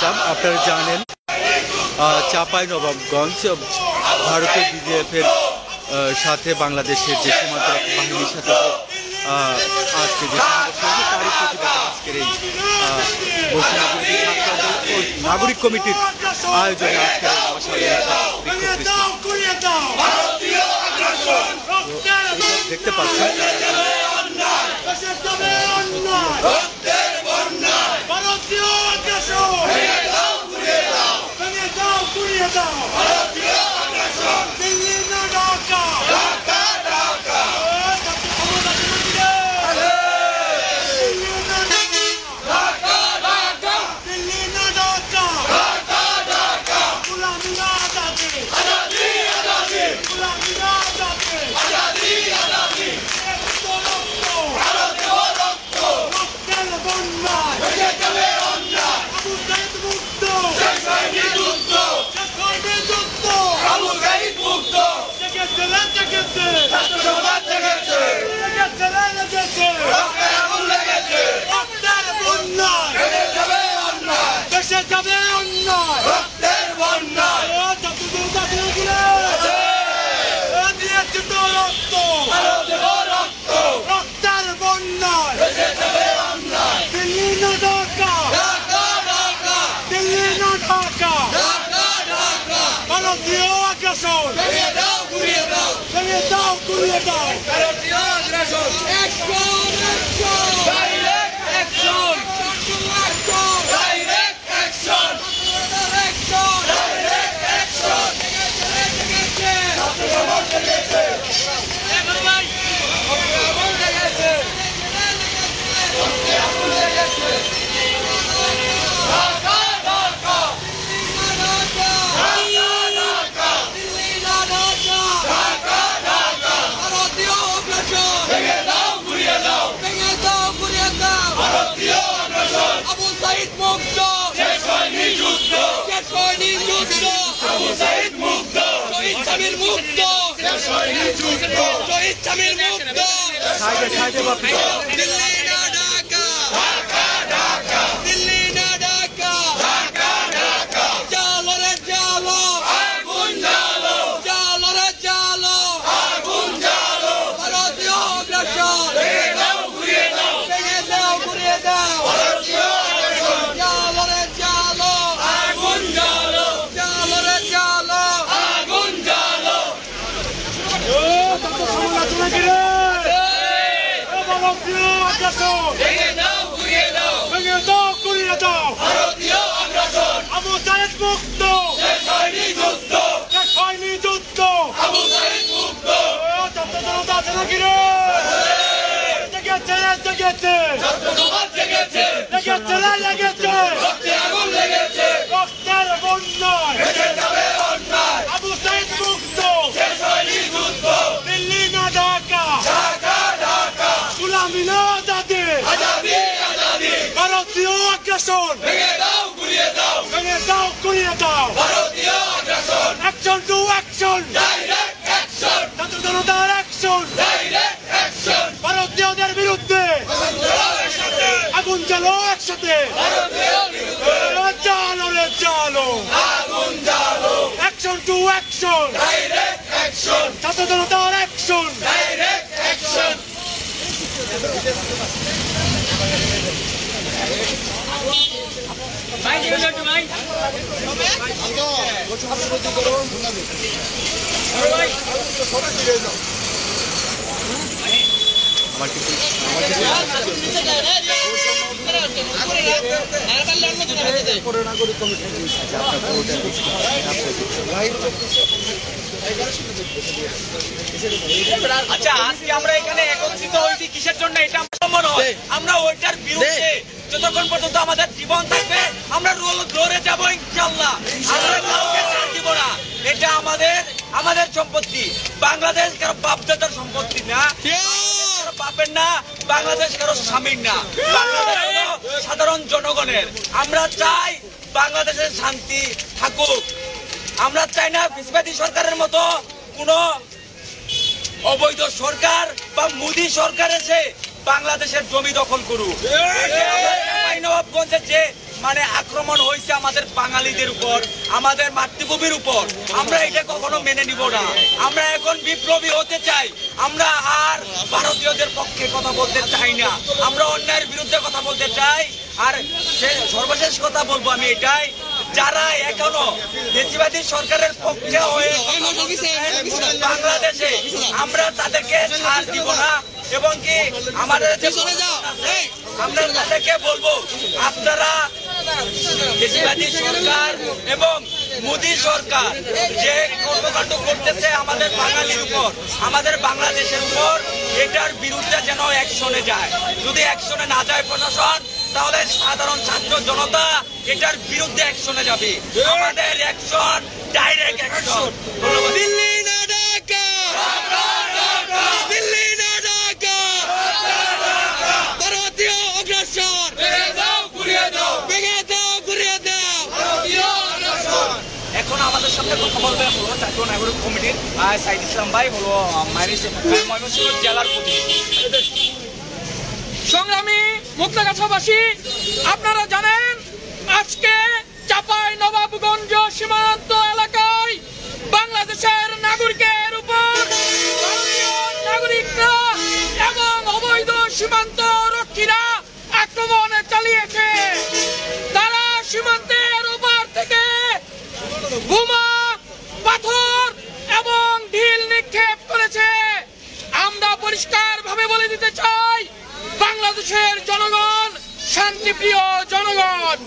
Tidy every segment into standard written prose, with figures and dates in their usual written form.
ইসলাম। আপনারা জানেন চাঁপাইনবাবগঞ্জ ভারতের বিজিএফের সাথে বাংলাদেশের যে সীমান্ত বাহিনীর সাথে আজকে যে তারই প্রতিবাদে আজকের এই নাগরিক কমিটির আয়োজনে দেখতে পাচ্ছেন আচ্ছা, আজকে আমরা এখানে একত্রিত হয়েছি কিসের জন্য? এটা সম্মান হয়, আমরা ওইটার বিরুদ্ধে যতক্ষণ পর্যন্ত আমাদের জীবন থাকবে আমরা লড়ে যাবো ইনশাল্লাহ। আমরা কাউকে ছাড় দিব না। এটা আমাদের সম্পত্তি। বাংলাদেশ কারো বাপদাদার সম্পত্তি না, বাপের না, বাংলাদেশ কারো স্বামীর না, বাংলাদেশ সাধারণ জনগণের। আমরা চাই বাংলাদেশের শান্তি থাকুক। আমরা চাই না ফিসবাদী সরকারের মতো কোন অবৈধ সরকার বা মোদী সরকার এসে বাংলাদেশের জমি দখল করুক। নবাবগঞ্জের যে মানে আক্রমণ হয়েছে আমাদের বাঙালিদের উপর, আমাদের মাতৃভূমির উপর, আমরা এটা কখনো মেনে নিব না। আমরা এখন বিপ্লবী হতে চাই, আমরা আর ভারতীয়দের পক্ষে কথা বলতে চাই না, আমরা অন্যায়ের বিরুদ্ধে কথা বলতে চাই। আর সর্বশেষ কথা বলবো আমি এটাই, যারা এখনো দেশিবাদী সরকারের পক্ষে হয়ে বাংলাদেশে, আমরা তাদেরকে ছাড় দিব না। এবং কি আমাদের আমরা তাদেরকে বলবো, আপনারা দেশিবাদী সরকার এবং মোদী সরকার যে কর্মকাণ্ড করতেছে আমাদের বাঙালির উপর, আমাদের বাংলাদেশের উপর, এটার বিরুদ্ধে যেন অ্যাকশনে যায়। যদি অ্যাকশনে না যায় প্রশাসন, তাহলে সাধারণ ছাত্র জনতা এটার বিরুদ্ধে অ্যাকশনে যাবে। আমাদের অ্যাকশন ডাইরেক্ট অ্যাকশন। দিল্লি না ঢাকা, দিল্লি না ঢাকা, ভারতীয় অগ্রাসন ভেঙে দাও, ঘুরিয়ে দাও, ভেঙে দাও, ঘুরিয়ে দাও। এখন আমাদের সামনে কথা বলবে হলো ছাত্র নাগরিক কমিটির সাইদ ইসলাম ভাই, হলো ময়মনসিংহ জেলার প্রতিনিধি। সংগ্রামী মুক্তাগাছাবাসী, আপনারা জানেন আজকে চাপাই নবাবগঞ্জ সীমান্ত এলাকায় বাংলাদেশের নাগরিকের উপর ভারতীয় নাগরিকরা এবং অবৈধ সীমান্ত রক্ষীরা আক্রমণ চালিয়েছে। তারা সীমান্তের ওপার থেকে বোমা, পাথর এবং ঢিল নিক্ষেপ করেছে। আমরা পরিষ্কারভাবে বলে দিতে চাই, বাংলাদেশের জনগণ শান্তিপ্রিয় জনগণ,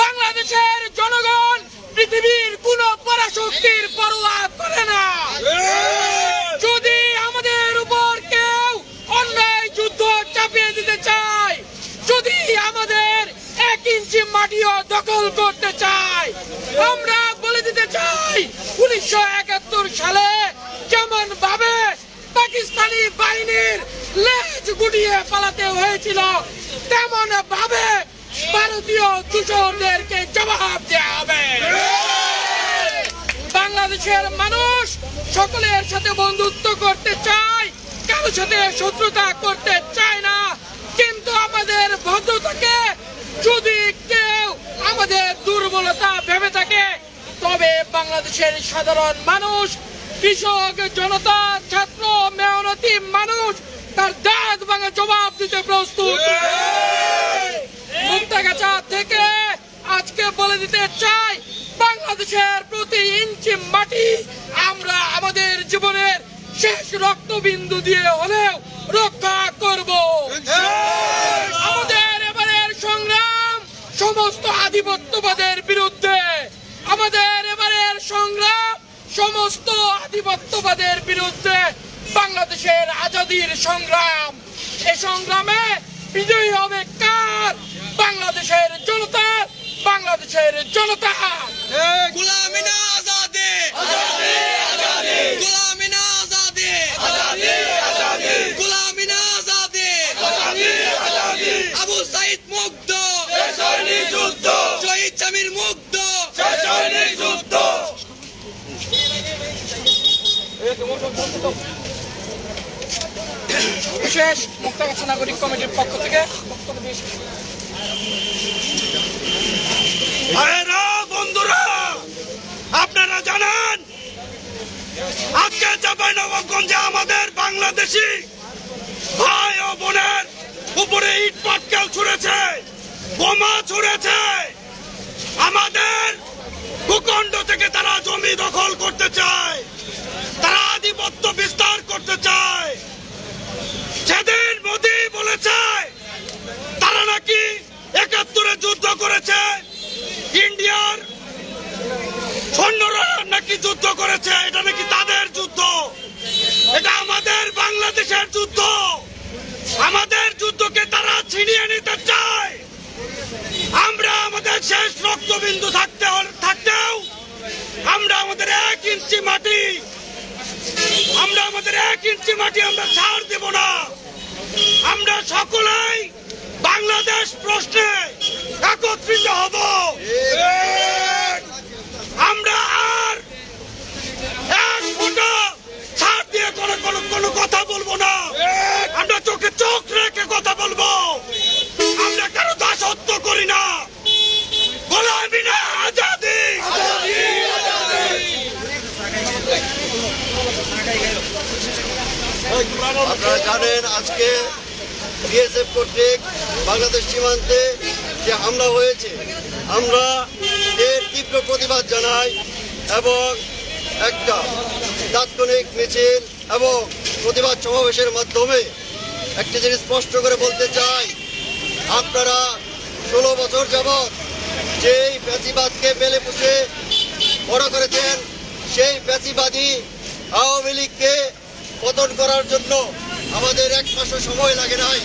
বাংলাদেশের জনগণ পৃথিবীর কোন পরাশক্তির পরোয়া করে না। যদি আমাদের উপর কেউ অন্যায় যুদ্ধ চাপিয়ে দিতে চায়, যদি আমাদের 1 ইঞ্চি মাটিও দখল করতে চায়, আমরা বলে দিতে চাই 1971 সালে যেমন ভাবে পাকিস্তানি বাহিনীর লেজ গুটিয়ে পালাতে হয়েছিল, তেমন ভাবে ভারতীয় দূষণদেরকে জবাব দেওয়া হবে। বাংলাদেশের মানুষ সকলের সাথে বন্ধুত্ব করতে চায়, কারোর সাথে শত্রুতা করতে চায় না। কিন্তু আমাদের ভদ্রতাকে যদি কেউ আমাদের দুর্বলতা ভেবে থাকে, তবে বাংলাদেশের সাধারণ মানুষ, কৃষক জনতা, ছাত্র মেহনতি মানুষ তার দাঁত ভাঙা জবাব দিতে প্রস্তুত। মুক্তাগাছা থেকে আজকে বলে দিতে চাই, বাংলাদেশের প্রতি ইঞ্চি মাটি আমরা আমাদের জীবনের শেষ রক্তবিন্দু দিয়ে হলেও রক্ষা করব। আমাদের এবারের সংগ্রাম সমস্ত আধিপত্যবাদের বিরুদ্ধে, আমাদের এবারের সংগ্রাম সমস্ত আধিপত্যবাদের বিরুদ্ধে, বাংলাদেশের আজাদির সংগ্রাম। এই সংগ্রামে বিজয়ী হবে কার? বাংলাদেশের জনতা, বাংলাদেশের জনতা। গুলামি না আজাদি, গুলামি না আজাদি, গুলামি না আজাদি। আবু সাইদ মুগ্ধ, শহীদ জামির মুগ্ধ। বিশেষ মুক্তাগাছা নাগরিক কমিটির পক্ষ থেকে বক্তব্য পেশ বন্ধুরা, আপনারা জানেন আজকে চাঁপাইনবাবগঞ্জে আমাদের বাংলাদেশি ভাই ও বোনের উপরে ইট পাটকেল ছুঁড়েছে, বোমা ছুঁড়েছে। আমাদের ভূখণ্ড থেকে তারা জমি দখল করতে চায়, তারা আধিপত্য বিস্তার করতে চায়। সেদিন মোদি বলেছে তারা নাকি 71-এ যুদ্ধ করেছে, ইন্ডিয়ার সৈন্যরা নাকি যুদ্ধ করেছে, এটা নাকি তাদের যুদ্ধ। এটা আমাদের বাংলাদেশের যুদ্ধ। আমাদের যুদ্ধকে তারা ছিনিয়ে নিতে চায়। আমরা আমাদের শেষ রক্তবিন্দু থাকতেও আমরা আমাদের 1 ইঞ্চি মাটি, আমরা আমাদের 1 ইঞ্চি মাটি আমরা ছাড় দেব না। আমরা সকলেই বাংলাদেশ প্রশ্নে একত্রিত হব। আমরা আর 1 ফোঁটা ছাড় দিয়ে কোনো কথা বলবো না। আমরা চোখে চোখ রেখে কথা বলবো। আমরা কারো দাসত্ব করি না, আপনারা জানেন আজকে বিএসএফ কর্তৃক বাংলাদেশ সীমান্তে যে হামলা হয়েছে, আমরা এর তীব্র প্রতিবাদ জানাই এবং একটা তাৎক্ষণিক মিছিল এবং প্রতিবাদ সমাবেশের মাধ্যমে একটি জিনিস স্পষ্ট করে বলতে চাই, আপনারা 16 বছর যাবৎ যেই ফ্যাসিবাদকে বেলে পুষে বড় করেছেন, সেই ফ্যাসিবাদী আওয়ামী লীগকে পতন করার জন্য আমাদের 1 মাসও সময় লাগে নাই।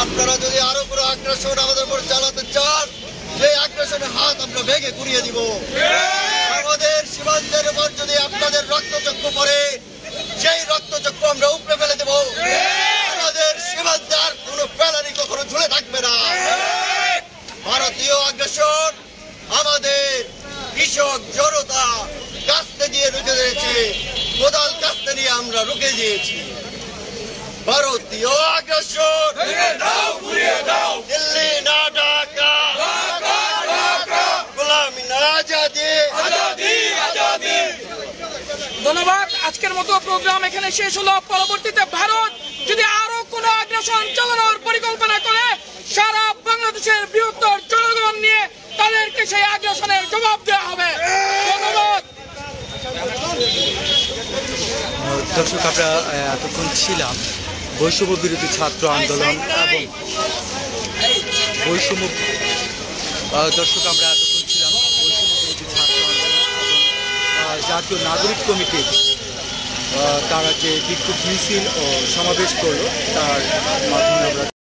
আপনারা যদি আরো কোনো আগ্রাসন আমাদের উপর চালাতে চান, সেই আগ্রাসনের হাত আমরা ভেঙে ঘুরিয়ে দিব। আমাদের সীমান্তের উপর যদি আপনাদের রক্তচক্ষু পড়ে, সেই রক্তচক্ষু আমরা উপড়ে ফেলে দেব। আমাদের সীমান্তে আর কোনো ফেলানি কখনো ঝুলে থাকবে না। ভারতীয় আগ্রাসন আমাদের কৃষক জনতা কাস্তে দিয়ে রুখে দিয়েছে, কোদাল কাস্তে নিয়ে আমরা রুখে দিয়েছি। ভারতীয় আগ্রাসন দিল্লি না ঢাকা, গোলামি না আজাদি। ধন্যবাদ। আজকের মতো প্রোগ্রাম এখানে শেষ হলো। পরবর্তীতে ভারত যদি আরো কোনো আগ্রাসন চালানোর পরিকল্পনা করে, সারা বাংলাদেশের বৃহত্তর জনগণ নিয়ে তাদেরকে সেই আগ্রাসনের জবাব দেওয়া হবে। ধন্যবাদ। দর্শক, আমরা এতক্ষণ ছিলাম বৈষম্য বিরোধী ছাত্র আন্দোলন এবং বৈষম্য দর্শক আমরা এতক্ষণ ছিলাম বৈষম্য বিরোধী ছাত্র আন্দোলন এবং জাতীয় নাগরিক কমিটি তারা যে বিক্ষোভ মিছিল ও সমাবেশ করলো তার মাধ্যমে আমরা